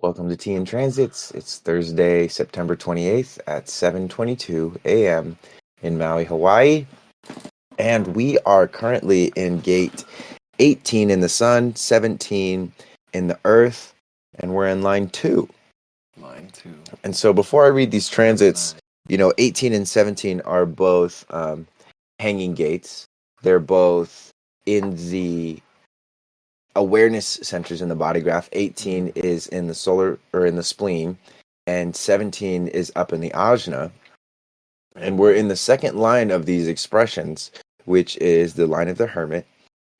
Welcome to Tea and Transits. It's Thursday, September 28th at 7:22 a.m. in Maui, Hawaii. And we are currently in gate 18 in the sun, 17 in the earth, and we're in line 2. Line 2. And so before I read these transits, 18 and 17 are both hanging gates. They're both in the awareness centers in the body graph. 18 is in the solar or in the spleen, and 17 is up in the ajna. And we're in the second line of these expressions, which is the line of the hermit.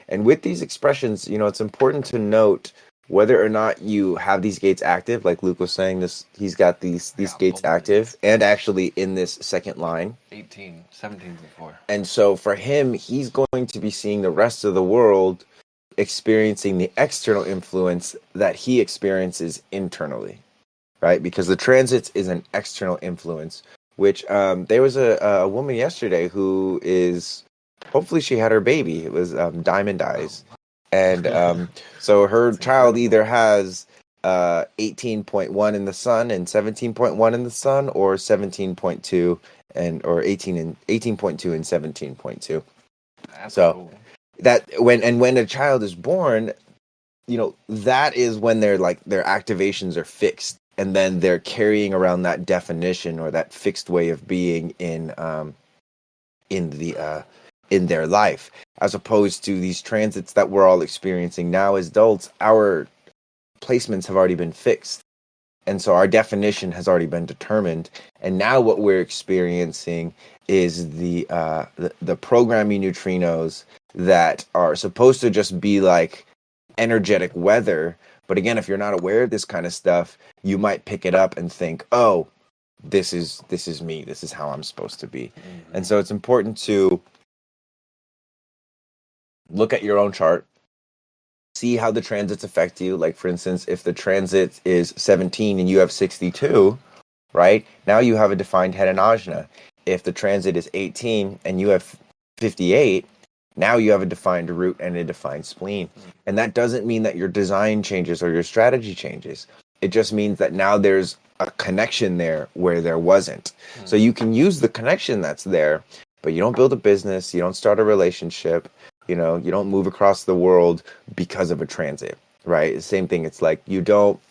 And with these expressions, it's important to note whether or not you have these gates active. Like Luke was saying, he's got these gates active and actually in this second line. 18, 17 before. And so for him, he's going to be seeing the rest of the world experiencing the external influence that he experiences internally, right? Because the transits is an external influence, which there was a woman yesterday who is, hopefully she had her baby. It was Diamond Eyes. And so her child either has 18.1 in the sun and 17.1 in the sun, or 17.2 or 18.2 and 17.2. So cool. That when a child is born, that is when their activations are fixed, and then they're carrying around that definition or that fixed way of being in their life, as opposed to these transits that we're all experiencing now as adults. Our placements have already been fixed, and so our definition has already been determined, and now what we're experiencing is the programming neutrinos that are supposed to just be like energetic weather. But again, if you're not aware of this kind of stuff, you might pick it up and think, oh, this is me, this is how I'm supposed to be. Mm-hmm. And so it's important to look at your own chart, see how the transits affect you. Like, for instance, if the transit is 17 and you have 62, right? Now you have a defined head and ajna. If the transit is 18 and you have 58, now you have a defined root and a defined spleen. And that doesn't mean that your design changes or your strategy changes. It just means that now there's a connection there where there wasn't. So you can use the connection that's there, but you don't build a business, you don't start a relationship, you don't move across the world because of a transit, right? The same thing. It's like you don't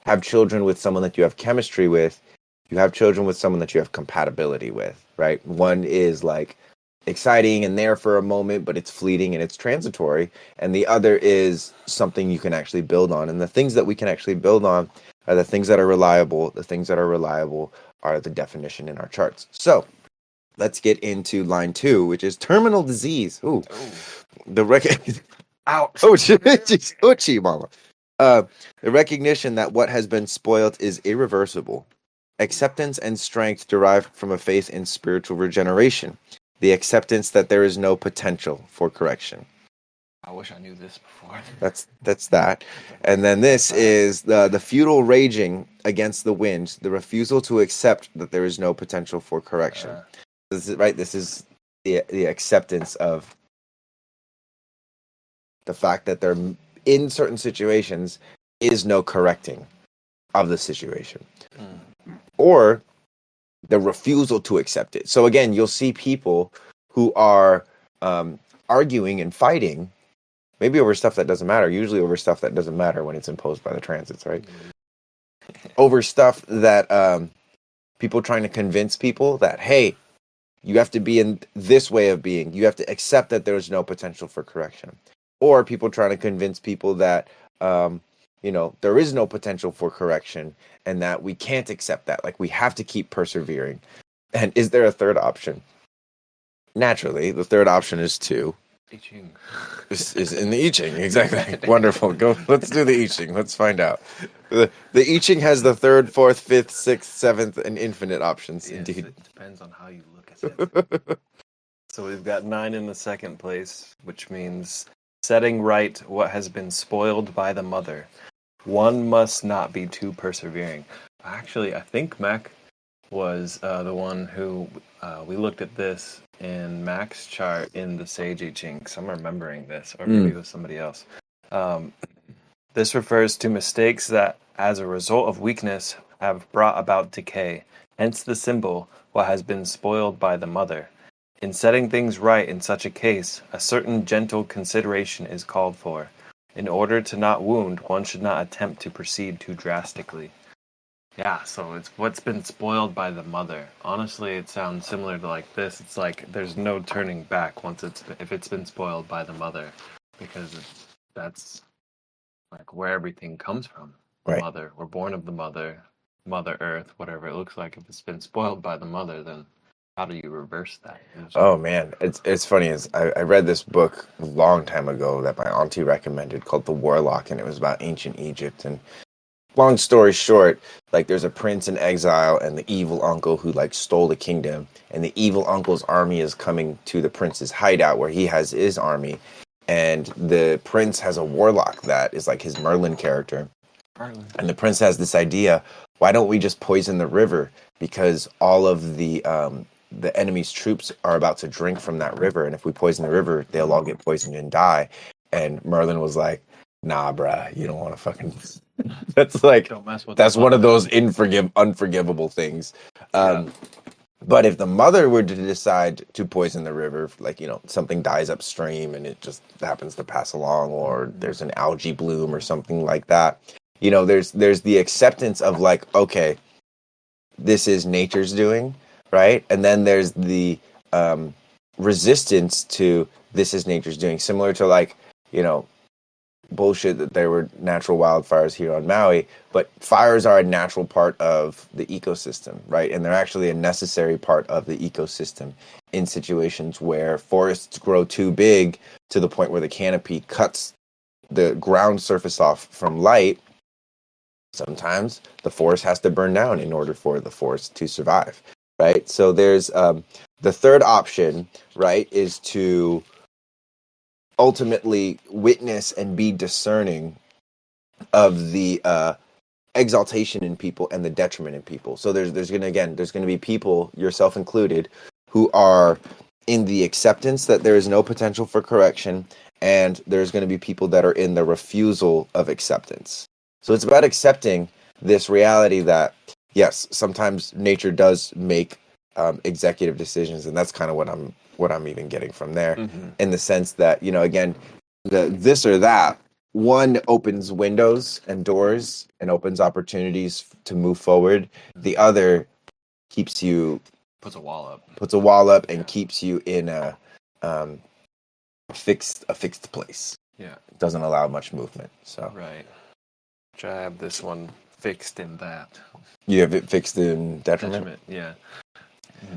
have children with someone that you have chemistry with. You have children with someone that you have compatibility with, right? One is like exciting and there for a moment, but it's fleeting and it's transitory. And the other is something you can actually build on. And the things that we can actually build on are the things that are reliable. The things that are reliable are the definition in our charts. So let's get into line 2, which is terminal disease. Ooh. Ouch. Ouchie, mama. The recognition that what has been spoiled is irreversible. Acceptance and strength derived from a faith in spiritual regeneration. The acceptance that there is no potential for correction. I wish I knew this before. That's that. And then this is the futile raging against the wind, the refusal to accept that there is no potential for correction. This is right. This is the acceptance of the fact that there, in certain situations, is no correcting of the situation. Or the refusal to accept it. So again, you'll see people who are arguing and fighting, maybe over stuff that doesn't matter, usually over stuff that doesn't matter when it's imposed by the transits, right? Over stuff that people trying to convince people that, hey, you have to be in this way of being. You have to accept that there's no potential for correction. Or people trying to convince people that there is no potential for correction and that we can't accept that. Like, we have to keep persevering. And is there a third option? Naturally, the third option is 2. I Ching. Is in the I Ching, exactly. Wonderful. Go. Let's do the I Ching. Let's find out. The I Ching has the 3rd, 4th, 5th, 6th, 7th, and infinite options. Yes, indeed. It depends on how you look at it. So we've got 9 in the second place, which means setting right what has been spoiled by the mother. One must not be too persevering. Actually, I think Mac was the one who we looked at this in Mac's chart in the Sage I Ching. 'Cause I'm remembering this, or maybe it was somebody else. This refers to mistakes that, as a result of weakness, have brought about decay. Hence the symbol, what has been spoiled by the mother. In setting things right in such a case, a certain gentle consideration is called for. In order to not wound, one should not attempt to proceed too drastically. Yeah, so it's what's been spoiled by the mother. Honestly, it sounds similar to like this. It's like there's no turning back once if it's been spoiled by the mother, because that's like where everything comes from. The Right. mother. We're born of the mother, Mother Earth, whatever it looks like. If it's been spoiled by the mother, then how do you reverse that? Oh man, it's funny. I read this book a long time ago that my auntie recommended called The Warlock, and it was about ancient Egypt. And long story short, like there's a prince in exile and the evil uncle who like stole the kingdom, and the evil uncle's army is coming to the prince's hideout where he has his army, and the prince has a warlock that is like his Merlin character. And the prince has this idea, why don't we just poison the river? Because all of the enemy's troops are about to drink from that river, and if we poison the river, they'll all get poisoned and die. And Merlin was like, nah, bruh, you don't want to fucking that's like Don't mess with that's the one of mother. those unforgivable things. Yeah. But if the mother were to decide to poison the river, like, you know, something dies upstream and it just happens to pass along, or there's an algae bloom or something like that, you know, there's the acceptance of like, okay, this is nature's doing, right? And then there's the resistance to this is nature's doing, similar to like, you know, bullshit that there were natural wildfires here on Maui, but fires are a natural part of the ecosystem, right? And they're actually a necessary part of the ecosystem in situations where forests grow too big to the point where the canopy cuts the ground surface off from light. Sometimes the forest has to burn down in order for the forest to survive, right? So there's the third option, right, is to ultimately witness and be discerning of the exaltation in people and the detriment in people. So there's gonna be people, yourself included, who are in the acceptance that there is no potential for correction, and there's going to be people that are in the refusal of acceptance. So it's about accepting this reality that yes, sometimes nature does make executive decisions, and that's kind of what I'm even getting from there, in the sense that, you know, again, the this or that one opens windows and doors and opens opportunities to move forward. The other keeps you Puts a wall up. and keeps you in um, a fixed place. Yeah. It doesn't allow much movement. So Right. Which I have this one fixed in that. you have it fixed in detriment. Yeah.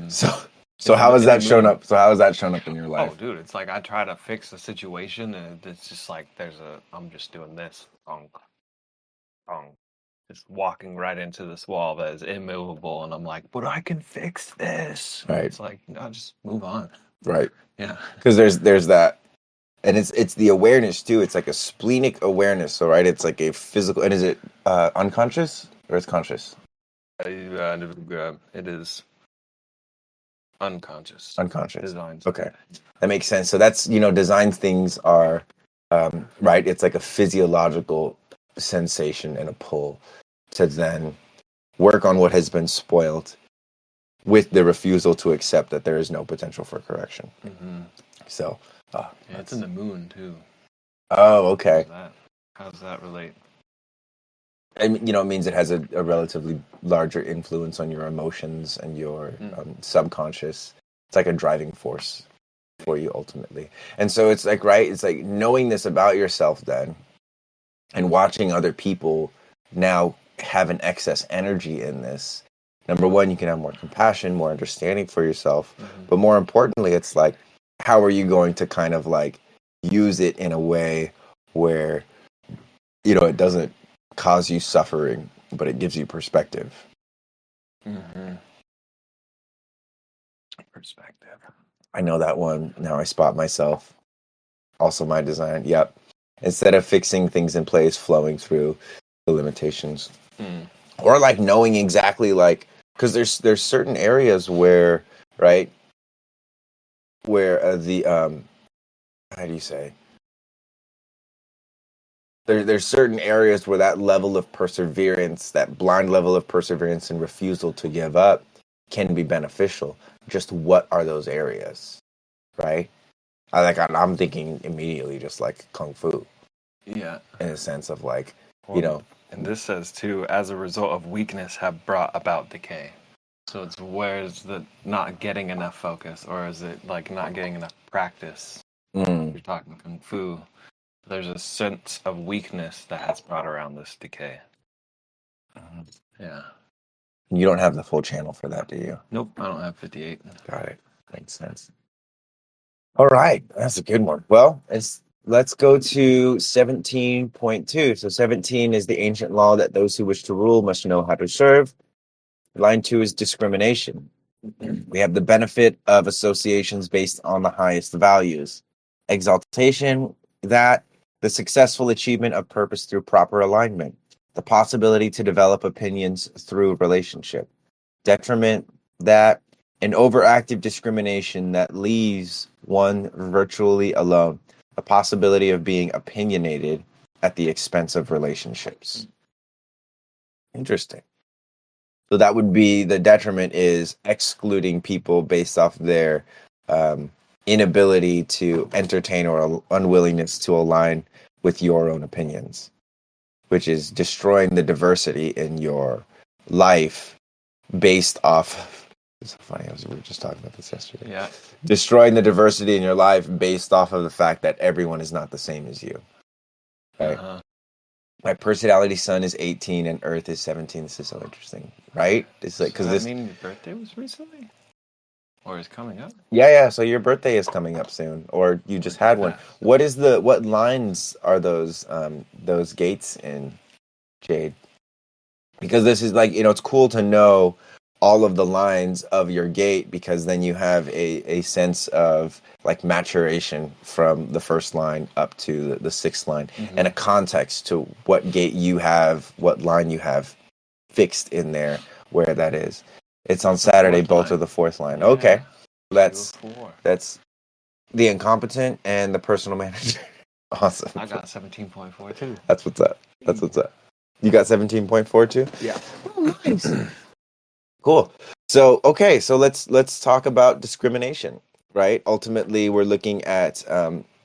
So how has in the that shown moon. up? So how has that shown up in your life? Oh, dude, it's like I try to fix a situation, and it's just like I'm just doing this, just walking right into this wall that is immovable, and I'm like, but I can fix this. Right. It's like, no, just move on. Right. Yeah. Because there's that, and it's the awareness too. It's like a splenic awareness. So right, it's like a physical. And is it unconscious or it's conscious? It is unconscious. Unconscious. Designs. Okay, that makes sense. So that's, you know, design things are right. It's like a physiological sensation and a pull to then work on what has been spoiled, with the refusal to accept that there is no potential for correction. Mm-hmm. So, yeah, it's in the moon too. Oh, okay. How does that relate? And, you know, it means it has a relatively larger influence on your emotions and your subconscious. It's like a driving force for you ultimately. And so it's like, right, it's like knowing this about yourself then, and watching other people now have an excess energy in this. Number one, you can have more compassion, more understanding for yourself. But more importantly, it's like, how are you going to kind of like use it in a way where, you know, it doesn't cause you suffering, but it gives you perspective. Perspective. I know that one. Now I spot myself. Also my design. Yep. Instead of fixing things in place, flowing through the limitations. Or like knowing exactly, like, because there's certain areas where, right, where the how do you say, there's certain areas where that level of perseverance, that blind level of perseverance and refusal to give up can be beneficial. Just what are those areas, right? I'm thinking immediately just like kung fu Yeah. in a sense of like, Well, and this says too, as a result of weakness have brought about decay. So it's where's the not getting enough focus, or is it like not getting enough practice? You're talking kung fu. There's a sense of weakness that has brought around this decay. Yeah. you don't have the full channel for that, do you? Nope, I don't have 58. Got it. Makes sense. All right, that's a good one. Well, let's go to 17.2. So 17 is the ancient law that those who wish to rule must know how to serve. Line 2 is discrimination. We have the benefit of associations based on the highest values. Exaltation, that the successful achievement of purpose through proper alignment. The possibility to develop opinions through relationship. Detriment, that an overactive discrimination that leaves one virtually alone. The possibility of being opinionated at the expense of relationships. Interesting. So that would be the detriment is excluding people based off their inability to entertain or unwillingness to align with your own opinions, which is destroying the diversity in your life based off. It's so funny. We were just talking about this yesterday. Yeah. Destroying the diversity in your life based off of the fact that everyone is not the same as you. Right. My personality sun is 18 and Earth is 17. This is so interesting, right? It's like because mean your birthday was recently, or is coming up? Yeah. So your birthday is coming up soon, or you just had one. What lines are those gates in, Jade? Because this is like, it's cool to know all of the lines of your gate, because then you have a sense of like maturation from the first line up to the sixth line, and a context to what gate you have, what line you have fixed in there, where that is. It's on Saturday, both are the fourth line. Yeah. Okay. That's the incompetent and the personal manager. Awesome. I got 17.4 too. That's what's up. You got 17.4 too? Yeah. Oh, nice. Cool. So, okay, so let's talk about discrimination, right? Ultimately, we're looking at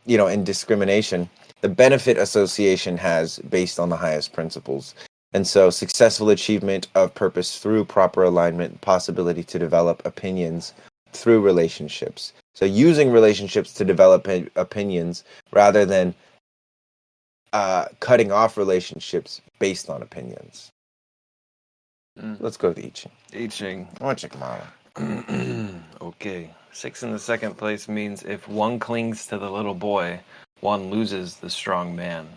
in discrimination, the benefit association has based on the highest principles. And so successful achievement of purpose through proper alignment, possibility to develop opinions through relationships. So using relationships to develop opinions rather than cutting off relationships based on opinions. Let's go with I Ching. I want to check them out. Okay. 6 in the second place means if one clings to the little boy, one loses the strong man.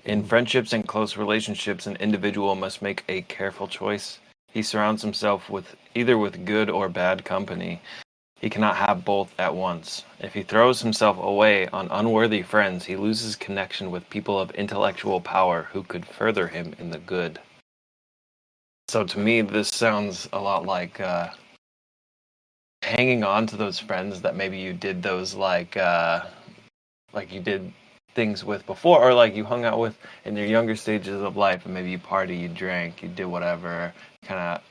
In friendships and close relationships, an individual must make a careful choice. He surrounds himself with either good or bad company. He cannot have both at once. If he throws himself away on unworthy friends, he loses connection with people of intellectual power who could further him in the good. So to me, this sounds a lot like hanging on to those friends that maybe you did those like you did things with before, or like you hung out with in your younger stages of life, and maybe you party, you drank, you did whatever, kind of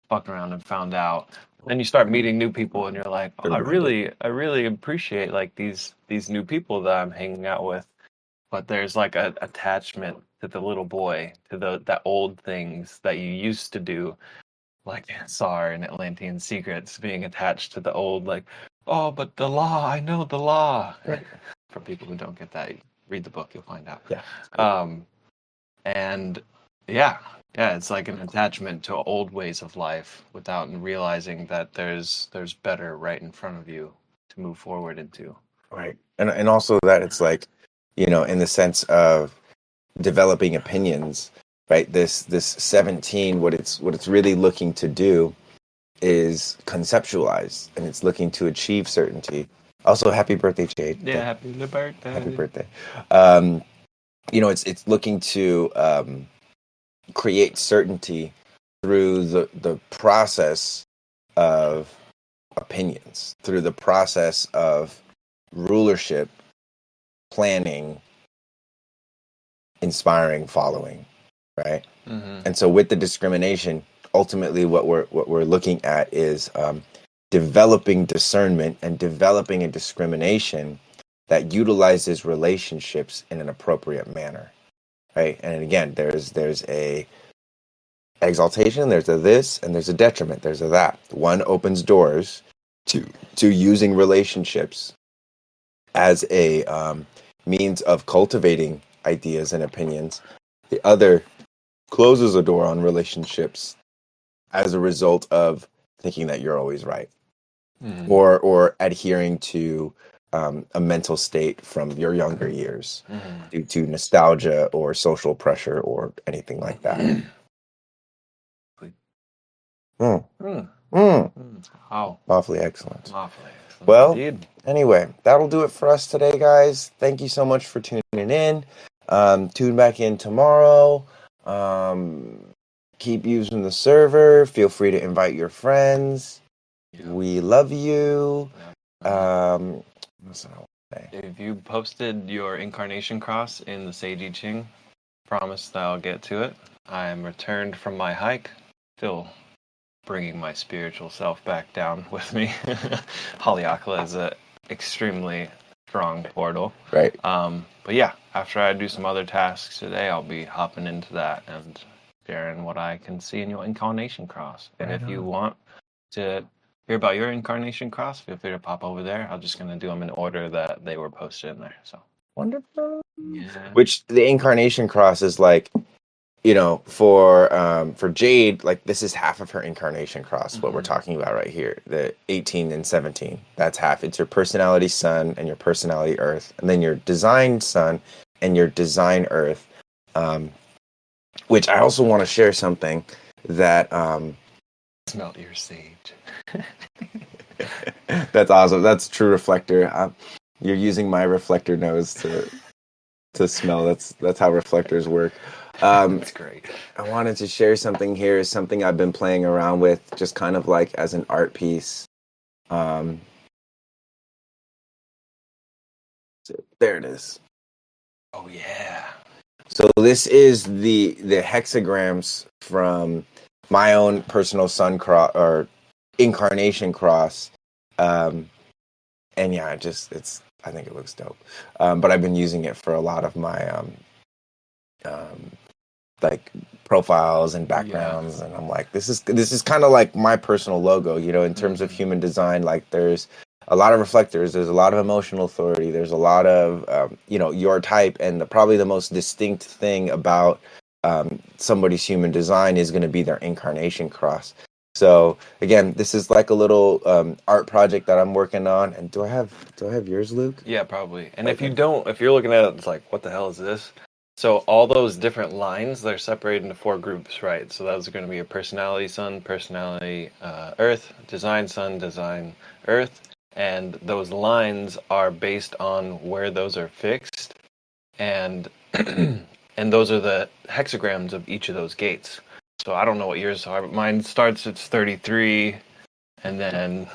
fucked around and found out. Then you start meeting new people, and you're like, oh, I really appreciate like these new people that I'm hanging out with. But there's like an attachment to the little boy, to that old things that you used to do, like Tsar and Atlantean Secrets, being attached to the old, like, oh, but the law, I know the law. Right. For people who don't get that, read the book, you'll find out. Yeah. And yeah, it's like an attachment to old ways of life without realizing that there's better right in front of you to move forward into. Right. And also that it's like, in the sense of developing opinions, right? This 17, what it's really looking to do is conceptualize, and it's looking to achieve certainty. Also, happy birthday, Jade. Yeah, happy birthday. Happy birthday. It's looking to create certainty through the process of opinions, through the process of rulership, planning, inspiring following, right? Mm-hmm. And so with the discrimination, ultimately what we're looking at is developing discernment and developing a discrimination that utilizes relationships in an appropriate manner, right? And again, there's a exaltation, there's a this, and there's a detriment, there's a that. One opens doors to using relationships as a means of cultivating ideas and opinions. The other closes a door on relationships as a result of thinking that you're always right, Mm-hmm. or adhering to a mental state from your younger years Mm-hmm. due to nostalgia or social pressure or anything like that. Mm. Mm. Mm. Oh, Awfully excellent. awfully. Well, Indeed. anyway, that'll do it for us today, guys. Thank you so much for tuning in. Tune back in tomorrow. Keep using the server. Feel free to invite your friends. Yeah. We love you. Yeah. What's that I want to say? If you posted your incarnation cross in the Sage I Ching, promise that I'll get to it. I am returned from my hike, still bringing my spiritual self back down with me. Haleakala is a extremely strong portal. Right. But yeah, after I do some other tasks today, I'll be hopping into that and sharing what I can see in your incarnation cross. And Right if you on. want to hear about your incarnation cross, feel free to pop over there. I'm just gonna do them in order that they were posted in there. So Wonderful. yeah. Which the incarnation cross is like, you know, for Jade, like this is half of her incarnation cross, what we're Mhm. talking about right here, the 18 and 17. That's half. It's your personality sun and your personality earth, and then your design sun and your design earth. Which I also want to share something that Smelt your sage. that's awesome. That's true reflector. You're using my reflector nose to smell. That's how reflectors work. That's great. I wanted to share something here. Is something I've been playing around with, just kind of like as an art piece. So there it is. Oh yeah. So this is the hexagrams from my own personal sun cross or incarnation cross. And yeah, I think it looks dope. But I've been using it for a lot of my like profiles and backgrounds, and I'm like, this is kind of like my personal logo, you know, in terms of human design. Like there's a lot of reflectors, there's a lot of emotional authority, there's a lot of you know, your type, and probably the most distinct thing about somebody's human design is going to be their incarnation cross. So again, this is like a little art project that I'm working on. And do I have yours, Luke? Yeah, probably. And if Okay. you don't, if you're looking at it, it's like, what the hell is this? So all those different lines, they're separated into 4 groups, right? So those are going to be your personality sun, personality earth, design sun, design earth. And those lines are based on where those are fixed. And and those are the hexagrams of each of those gates. So I don't know what yours are, but mine starts at 33 and then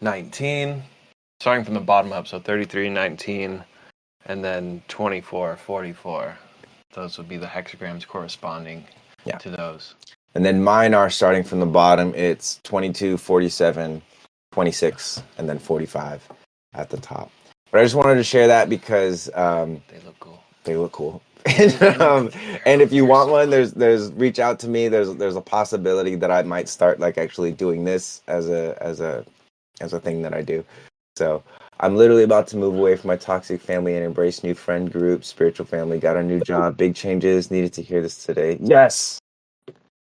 19. Starting from the bottom up, so 33, 19, and then 24, 44. Those would be the hexagrams corresponding to those. And then mine are starting from the bottom. It's 22, 47, 26, and then 45 at the top. But I just wanted to share that because They look cool. they look cool. And if you want one, there's reach out to me. There's a possibility that I might start like actually doing this as a thing that I do. So I'm literally about to move away from my toxic family and embrace new friend group, spiritual family, got a new job, big changes, needed to hear this today. Yes.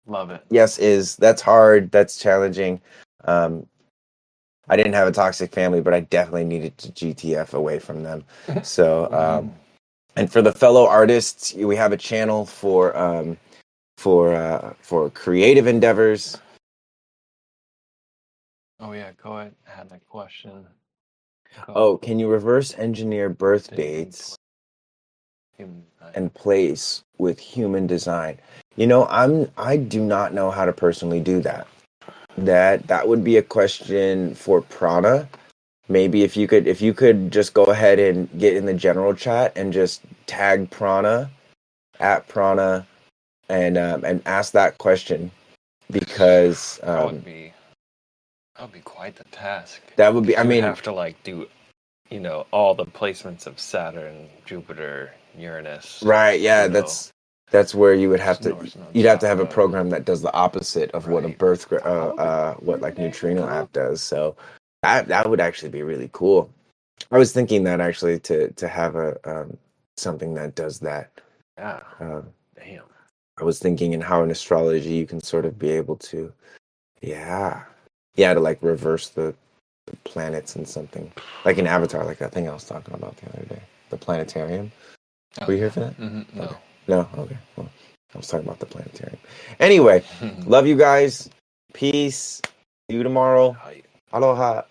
Love it. Yes, that's hard, that's challenging. I didn't have a toxic family, but I definitely needed to GTF away from them. So and for the fellow artists, we have a channel for creative endeavors. Oh yeah, go ahead. I had that question. Oh, can you reverse engineer birth dates and place with human design? You know, I do not know how to personally do that. That would be a question for Prana. maybe if you could just go ahead and get in the general chat and just tag Prana at Prana and ask that question, because That would be quite the task. that would be. I You would mean, have to like do, all the placements of Saturn, Jupiter, Uranus. right? Yeah, you know, that's where you would have to. North Node, You'd have to South have a Node. program that does the opposite of what a Right. what like Neutrino app does. So that would actually be really cool. I was thinking that actually to have a something that does that. Yeah. Um, Damn. I was thinking in how in astrology you can sort of be able to, to like reverse the planets and something like an Avatar, like that thing I was talking about the other day, the planetarium. Were you here for that? Mm-hmm. No. Okay. No. Okay. Well, I was talking about the planetarium. Anyway, love you guys. Peace. See you tomorrow. Height. Aloha.